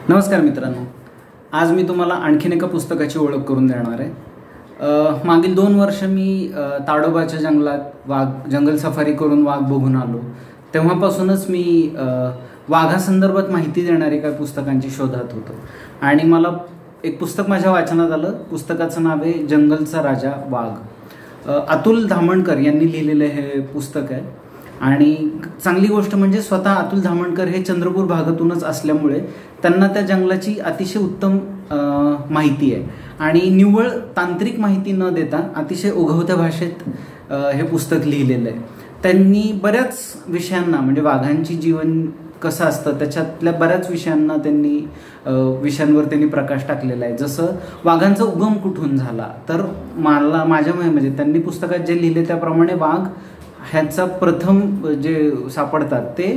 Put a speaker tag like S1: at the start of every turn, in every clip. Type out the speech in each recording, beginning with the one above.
S1: नमस्कार मित्रांनो, आज मी तुम्हाला आणखीन एका पुस्तकाची ओळख करून देणार आहे। मागील 2 वर्ष मी ताडोबाच्या जंगलात जंगल सफारी करून वाघ बघून आलो। तेव्हापासूनच मी वाघासंदर्भात माहिती देणारे काही पुस्तकांची शोधात होतो आणि मला एक पुस्तक माझ्या वाचनात आलं। पुस्तकाचं नाव आहे जंगलचा राजा वाघ। अतुल धामणकर यांनी लिहिलेलं हे पुस्तक आहे आणि चांगली गोष्ट म्हणजे स्वतः अतुल धामणकर हे चंद्रपूर भागातूनच असल्यामुळे त्यांना त्या जंगलाची अतिशय उत्तम माहिती आहे आणि निव्वळ तांत्रिक माहिती न देता अतिशय ओघवत्या भाषेत हे पुस्तक लिहिलेलं आहे। त्यांनी बऱ्याच विषयांना म्हणजे वाघांची जीवन कसं असतं त्याच्यातल्या बऱ्याच विषयांवर त्यांनी प्रकाश टाकलेला आहे। जसं वाघांचा उगम कुठून झाला, तर माझ्या म्हणजे त्यांनी पुस्तकात जे लिहिले त्याप्रमाणे वाघ ह्याचा प्रथम जे सापडतात ते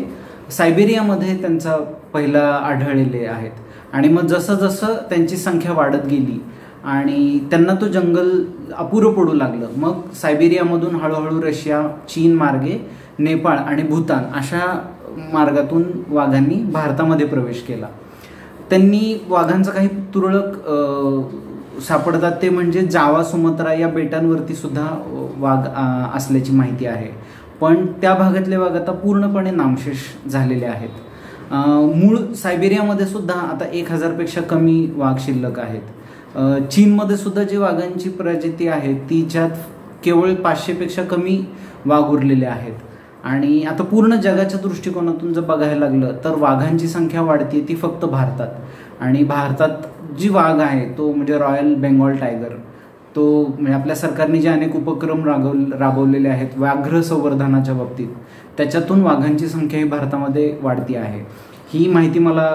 S1: सायबेरियामध्ये त्यांचा पहिला आढळलेले आहेत आणि मग जसं जसं त्यांची संख्या वाढत गेली आणि त्यांना तो जंगल अपुरं पडू लागलं, मग सायबेरियामधून हळूहळू रशिया, चीन मार्गे नेपाळ आणि भूतान अशा मार्गातून वाघांनी भारतामध्ये प्रवेश केला। त्यांनी वाघांचं काही तुरळक सापडतात ते म्हणजे जावा, सुमात्रा या बेटांवरती सुद्धा वाघ असल्याची माहिती आहे, पण त्या भागातले वाघ आता पूर्णपणे नामशेष झालेले आहेत। मूळ सायबेरियामध्ये सुद्धा आता 1000पेक्षा कमी वाघ शिल्लक आहेत। चीनमध्ये सुद्धा जी वाघांची प्रजाती आहे तिच्यात केवळ 500पेक्षा कमी वाघ उरलेले आहेत आणि आता पूर्ण जगाच्या दृष्टिकोनातून जर बघायला लागलं तर वाघांची संख्या वाढते ती फक्त भारतात आणि भारतात जी वाघ आहे तो म्हणजे रॉयल बेंगॉल टायगर, तो म्हणजे आपल्या सरकारने जे अनेक उपक्रम राबवलेले आहेत व्याघ्र संवर्धनाच्या बाबतीत, त्याच्यातून वाघांची संख्या ही भारतामध्ये वाढती आहे। ही माहिती मला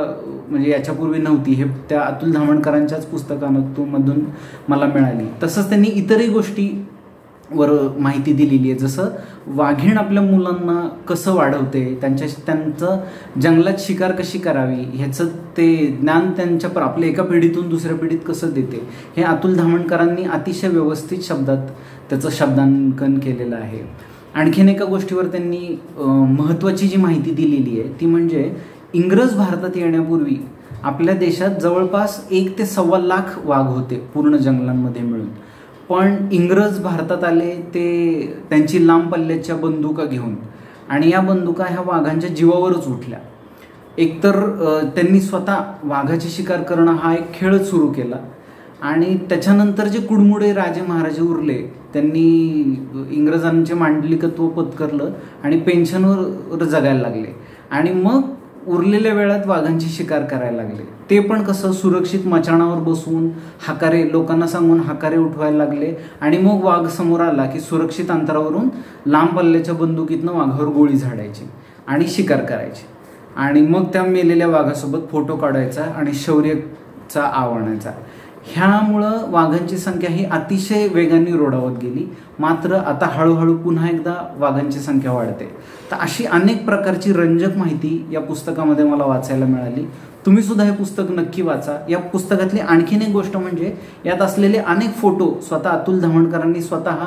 S1: म्हणजे याच्यापूर्वी नव्हती, हे त्या अतुल धामणकरांच्याच पुस्तकामधून मला मिळाली। तसंच त्यांनी इतरही गोष्टीवर माहिती दिलेली आहे, जसं वाघीण आपल्या मुलांना कसं वाढवते, त्यांचं जंगलात शिकार कशी करावी ह्याचं ते ज्ञान त्यांच्या आपल्या एका पिढीतून दुसऱ्या पिढीत कसं देते, हे अतुल धामणकरांनी अतिशय व्यवस्थित शब्दात त्याचं शब्दांकन केलेलं आहे। आणखीन एका गोष्टीवर त्यांनी महत्त्वाची जी माहिती दिलेली आहे ती म्हणजे इंग्रज भारतात येण्यापूर्वी आपल्या देशात जवळपास 1 ते 1.25 लाख वाघ होते पूर्ण जंगलांमध्ये मिळून, पण इंग्रज भारतात आले ते त्यांची लांब पल्ल्याच्या बंदुका घेऊन आणि या बंदुका ह्या वाघांच्या जीवावरच उठल्या। एकतर त्यांनी स्वतः वाघाची शिकार करणं हा एक खेळच सुरू केला आणि त्याच्यानंतर जे कुडमुडे राजे महाराजे उरले त्यांनी इंग्रजांचे मांडलिकत्व पत्करलं आणि पेन्शनवर जगायला लागले आणि मग उरलेल्या वेळात वाघांची शिकार करायला लागले। ते पण कसं सुरक्षित मचाणावर बसून लोकांना सांगून हाकारे उठवायला लागले आणि मग वाघ समोर आला की सुरक्षित अंतरावरून लांब पल्ल्याच्या बंदुकीतनं वाघावर गोळी झाडायची आणि शिकार करायची आणि मग त्या मेलेल्या वाघासोबत फोटो काढायचा आणि शौर्याचा आवाहनाचा। ह्यामुळं वाघांची संख्या ही अतिशय वेगाने रोडावत गेली, मात्र आता हळूहळू पुन्हा एकदा वाघांची संख्या वाढते। तर अशी अनेक प्रकारची रंजक माहिती या पुस्तकामध्ये मला वाचायला मिळाली। तुम्ही सुद्धा हे पुस्तक नक्की वाचा। या पुस्तकातली आणखीन एक गोष्ट म्हणजे यात असलेले अनेक फोटो स्वतः अतुल धामणकरांनी स्वतः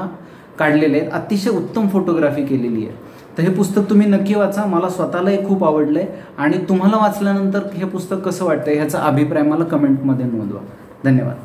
S1: काढलेले आहेत, अतिशय उत्तम फोटोग्राफी केलेली आहे। तर हे पुस्तक तुम्ही नक्की वाचा, मला स्वतःलाही खूप आवडलंय आणि तुम्हाला वाचल्यानंतर हे पुस्तक कसं वाटतंय ह्याचा अभिप्राय मला कमेंटमध्ये नोंदवा। धन्यवाद।